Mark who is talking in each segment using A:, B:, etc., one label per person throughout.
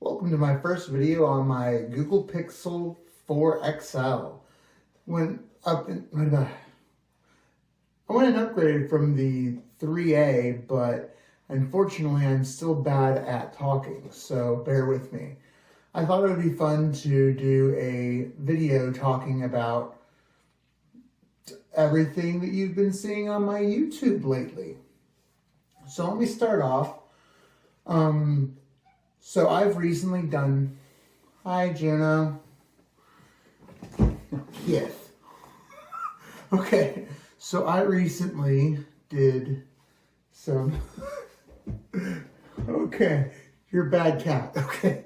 A: Welcome to my first video on my Google Pixel 4 XL. I went and upgraded from the 3A, but unfortunately I'm still bad at talking, so bear with me. I thought it would be fun to do a video talking about everything that you've been seeing on my YouTube lately. So let me start off. So I've recently done, hi Juno. Yes. Okay, so I recently did some, okay, you're a bad cat, okay.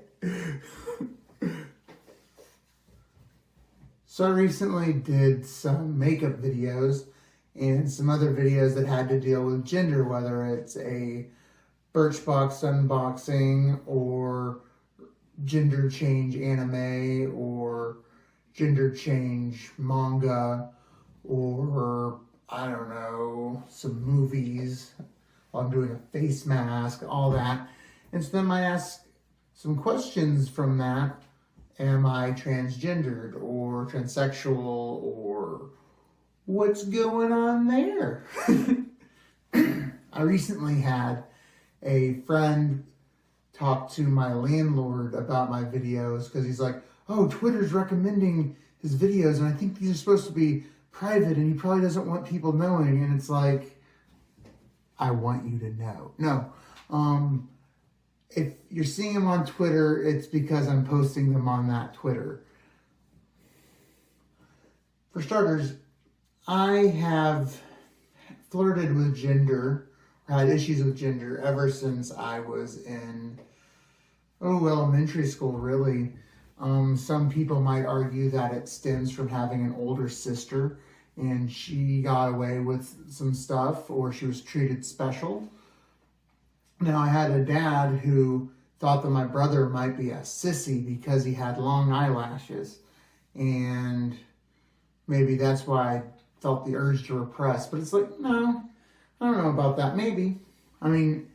A: So I recently did some makeup videos and some other videos that had to deal with gender, whether it's a Birchbox unboxing or gender change anime or gender change manga or I don't know, some movies. I'm doing a face mask, all that. And so then I ask some questions from that. Am I transgendered or transsexual or what's going on there? I recently had a friend talk to my landlord about my videos because he's like, oh, Twitter's recommending his videos and I think these are supposed to be private and he probably doesn't want people knowing. And it's like, I want you to know. No. If you're seeing them on Twitter, it's because I'm posting them on that Twitter. For starters, I have flirted with gender, or had issues with gender ever since I was in, elementary school, really. Some people might argue that it stems from having an older sister and she got away with some stuff or she was treated special. Now, I had a dad who thought that my brother might be a sissy because he had long eyelashes. And maybe that's why I felt the urge to repress. But it's like, no, I don't know about that. Maybe. I mean,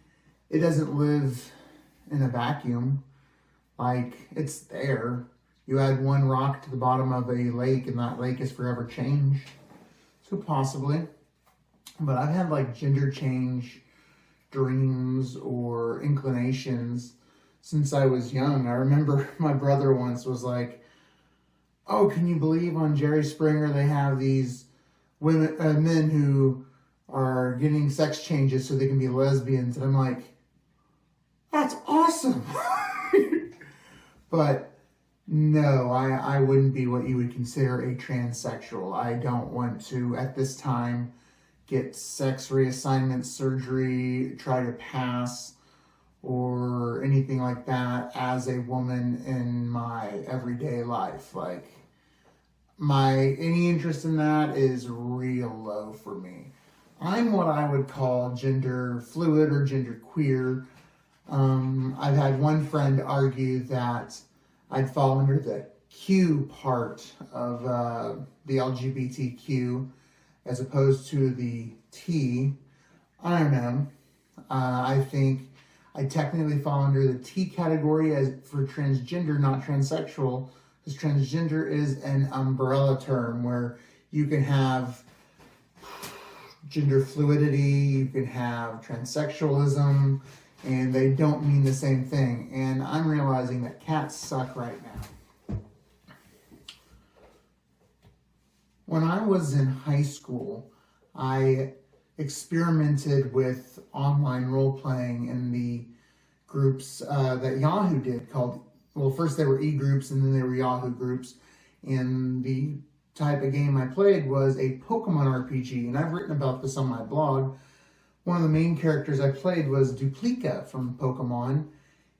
A: it doesn't live in a vacuum. Like, it's there. You add one rock to the bottom of a lake and that lake is forever changed. So possibly. But I've had like gender change dreams or inclinations since I was young. I remember my brother once was like, oh, can you believe on Jerry Springer they have these men who are getting sex changes so they can be lesbians? And I'm like, that's awesome. But no, I wouldn't be what you would consider a transsexual. I don't want to, at this time, get sex reassignment surgery, try to pass, or anything like that as a woman in my everyday life. Like, any interest in that is real low for me. I'm what I would call gender fluid or gender queer. I've had one friend argue that I'd fall under the Q part of the LGBTQ as opposed to the T. I don't know. I think I technically fall under the T category as for transgender, not transsexual, because transgender is an umbrella term where you can have gender fluidity, you can have transsexualism, and they don't mean the same thing. And I'm realizing that cats suck right now. When I was in high school, I experimented with online role-playing in the groups that Yahoo did called, well, first they were e-groups and then they were Yahoo groups. And the type of game I played was a Pokemon RPG. And I've written about this on my blog. One of the main characters I played was Duplica from Pokemon.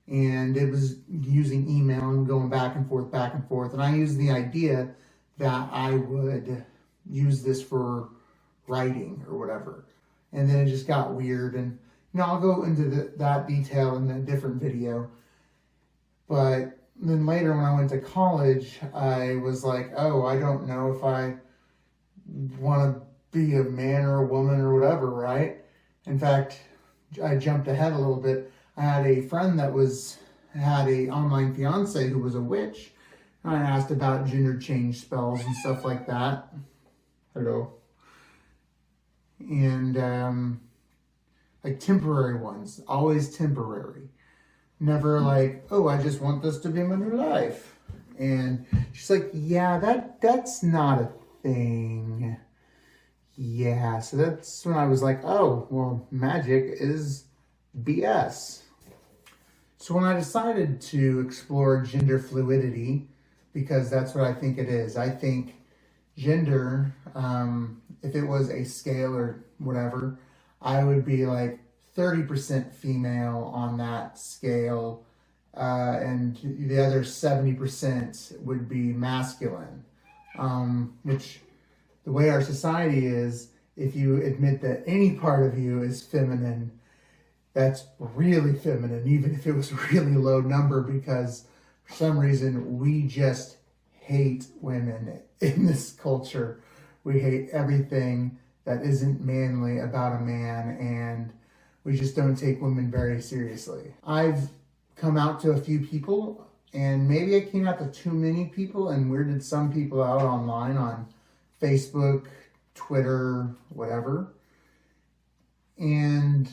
A: And it was using email and going back and forth. And I used the idea that I would use this for writing or whatever. And then it just got weird. And, I'll go into that detail in a different video. But then later when I went to college, I was like, oh, I don't know if I want to be a man or a woman or whatever, right? In fact, I jumped ahead a little bit. I had a friend that had a online fiance who was a witch. And I asked about gender change spells and stuff like that. Hello. And like temporary ones, always temporary. Never like, oh, I just want this to be my new life. And she's like, yeah, that's not a thing. Yeah, so that's when I was like, oh, well, magic is BS. So when I decided to explore gender fluidity, because that's what I think it is, I think gender, if it was a scale or whatever, I would be like 30% female on that scale, and the other 70% would be masculine, which the way our society is, if you admit that any part of you is feminine, that's really feminine, even if it was a really low number, because for some reason we just hate women in this culture. We hate everything that isn't manly about a man, and we just don't take women very seriously. I've come out to a few people, and maybe I came out to too many people and weirded some people out online on Facebook, Twitter, whatever. And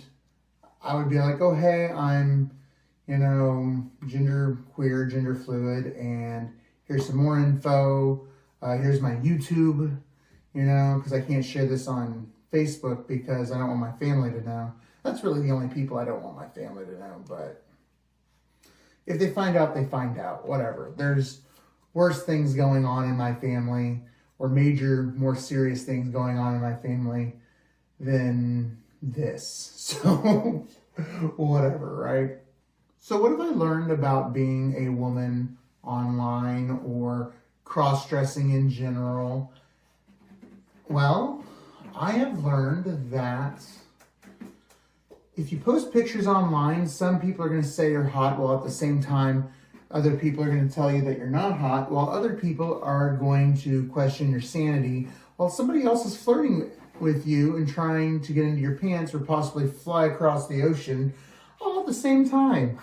A: I would be like, oh, hey, I'm, gender queer, gender fluid, and here's some more info. Here's my YouTube, because I can't share this on Facebook because I don't want my family to know. That's really the only people I don't want my family to know, but if they find out, they find out, whatever. There's worse things going on in my family, or major, more serious things going on in my family than this. So, whatever, right? So what have I learned about being a woman online or cross-dressing in general? Well, I have learned that if you post pictures online, some people are going to say you're hot, while at the same time, other people are going to tell you that you're not hot, while other people are going to question your sanity, while somebody else is flirting with you and trying to get into your pants or possibly fly across the ocean all at the same time.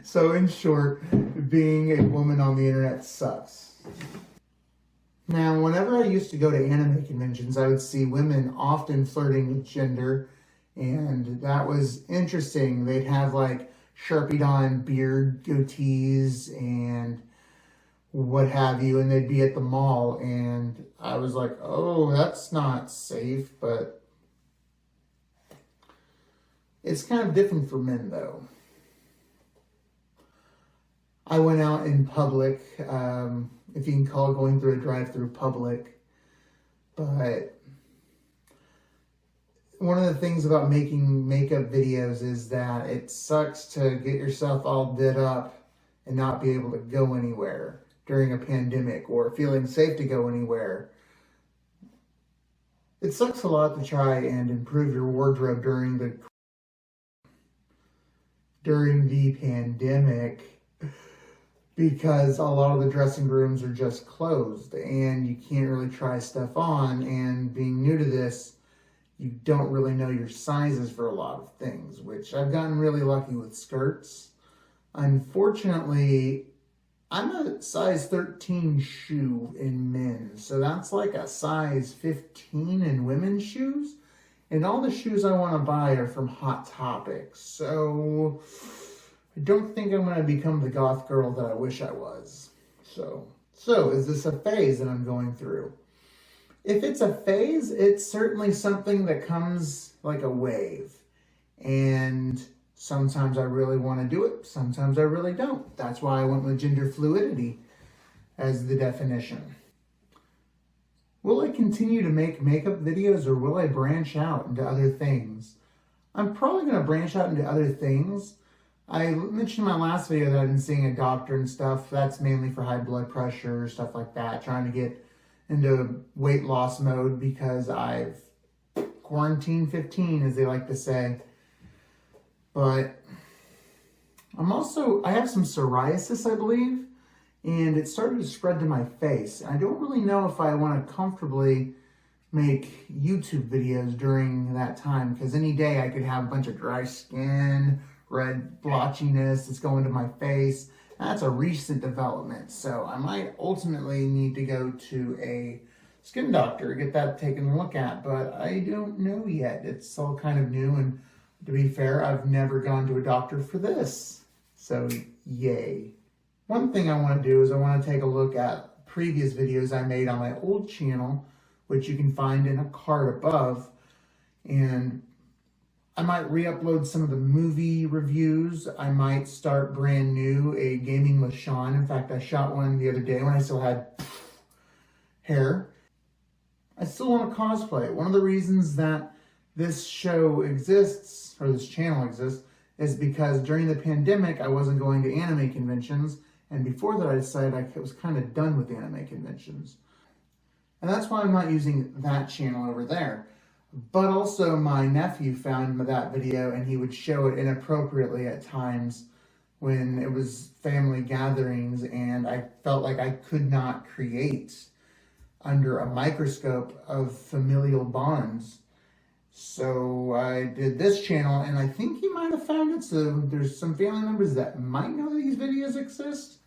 A: So in short, being a woman on the internet sucks. Now, whenever I used to go to anime conventions, I would see women often flirting with gender, and that was interesting. They'd have like Sharpied on beard goatees and what have you, and they'd be at the mall, and I was like, oh, that's not safe, but it's kind of different for men, though. I went out in public, if you can call going through a drive-through public, but one of the things about making makeup videos is that it sucks to get yourself all did up and not be able to go anywhere during a pandemic or feeling safe to go anywhere. It sucks a lot to try and improve your wardrobe during the pandemic, because a lot of the dressing rooms are just closed and you can't really try stuff on, and being new to this, you don't really know your sizes for a lot of things, which I've gotten really lucky with skirts. Unfortunately, I'm a size 13 shoe in men's, so that's like a size 15 in women's shoes. And all the shoes I want to buy are from Hot Topic, so I don't think I'm going to become the goth girl that I wish I was. So is this a phase that I'm going through? If it's a phase, it's certainly something that comes like a wave. And sometimes I really want to do it, sometimes I really don't. That's why I went with gender fluidity as the definition. Will I continue to make makeup videos, or will I branch out into other things? I'm probably going to branch out into other things. I mentioned in my last video that I've been seeing a doctor and stuff. That's mainly for high blood pressure, stuff like that, trying to get into weight loss mode because I've quarantined 15, as they like to say. But I have some psoriasis, I believe, and it started to spread to my face. I don't really know if I want to comfortably make YouTube videos during that time, because any day I could have a bunch of dry skin red blotchiness that's going to my face. That's a recent development, so I might ultimately need to go to a skin doctor, get that taken a look at, but I don't know yet. It's all kind of new, and to be fair, I've never gone to a doctor for this, so yay. One thing I want to do is I want to take a look at previous videos I made on my old channel, which you can find in a card above, and I might re-upload some of the movie reviews. I might start brand new, a gaming with Sean. In fact, I shot one the other day when I still had hair. I still want to cosplay. One of the reasons that this show exists, or this channel exists, is because during the pandemic, I wasn't going to anime conventions. And before that, I decided I was kind of done with anime conventions. And that's why I'm not using that channel over there. But also my nephew found that video and he would show it inappropriately at times when it was family gatherings, and I felt like I could not create under a microscope of familial bonds. So I did this channel, and I think he might have found it, so there's some family members that might know these videos exist.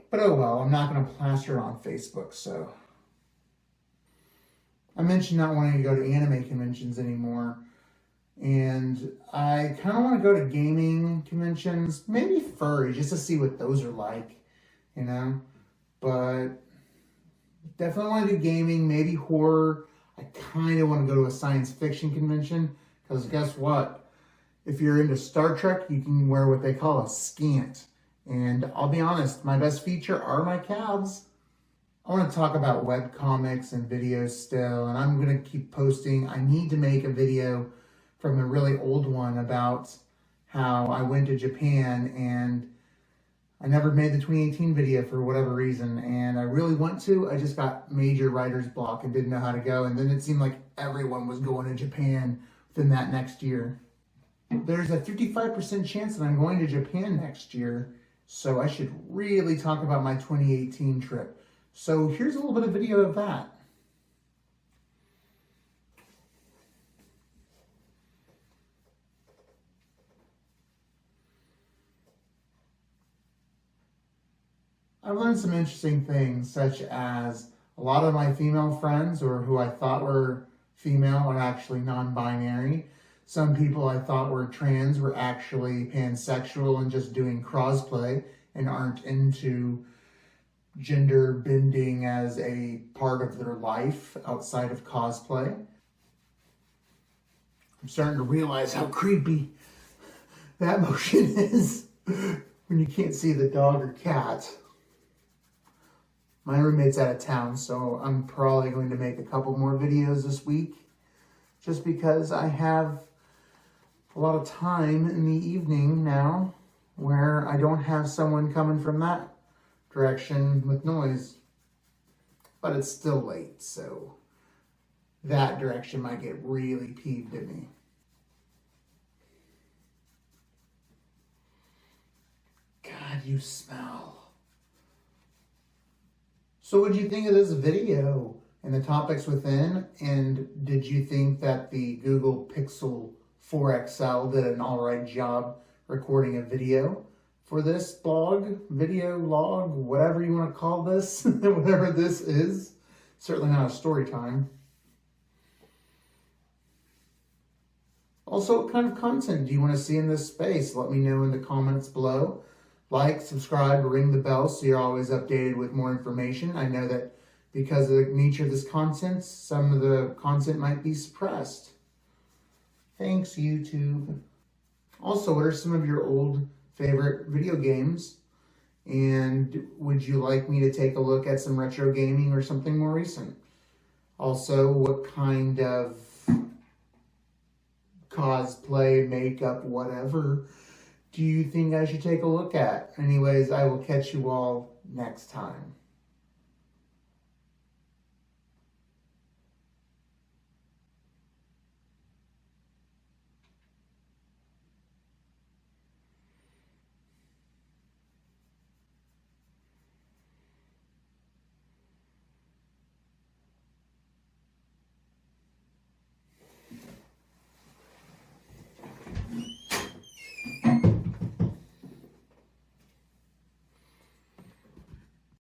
A: But oh well, I'm not going to plaster it on Facebook, so. I mentioned not wanting to go to anime conventions anymore, and I kind of want to go to gaming conventions, maybe furry, just to see what those are like, you know, but definitely want to do gaming, maybe horror. I kind of want to go to a science fiction convention, because guess what? If you're into Star Trek, you can wear what they call a scant, and I'll be honest, my best feature are my calves. I want to talk about webcomics and videos still, and I'm going to keep posting. I need to make a video from a really old one about how I went to Japan, and I never made the 2018 video for whatever reason, and I really want to. I just got major writer's block and didn't know how to go, and then it seemed like everyone was going to Japan within that next year. There's a 55% chance that I'm going to Japan next year, so I should really talk about my 2018 trip. So here's a little bit of video of that. I've learned some interesting things, such as a lot of my female friends, or who I thought were female, are actually non-binary. Some people I thought were trans were actually pansexual and just doing crossplay and aren't into gender bending as a part of their life outside of cosplay. I'm starting to realize how creepy that motion is when you can't see the dog or cat. My roommate's out of town, so I'm probably going to make a couple more videos this week, just because I have a lot of time in the evening now where I don't have someone coming from that direction with noise, but it's still late, so that direction might get really peeved at me. God, you smell. So what did you think of this video and the topics within, and did you think that the Google Pixel 4 XL did an alright job recording a video for this blog, video log, whatever you want to call this, whatever this is? Certainly not a story time. Also, what kind of content do you want to see in this space? Let me know in the comments below. Like, subscribe, ring the bell so you're always updated with more information. I know that because of the nature of this content, some of the content might be suppressed. Thanks, YouTube. Also, what are some of your old favorite video games? And would you like me to take a look at some retro gaming or something more recent? Also, what kind of cosplay, makeup, whatever, do you think I should take a look at? Anyways, I will catch you all next time.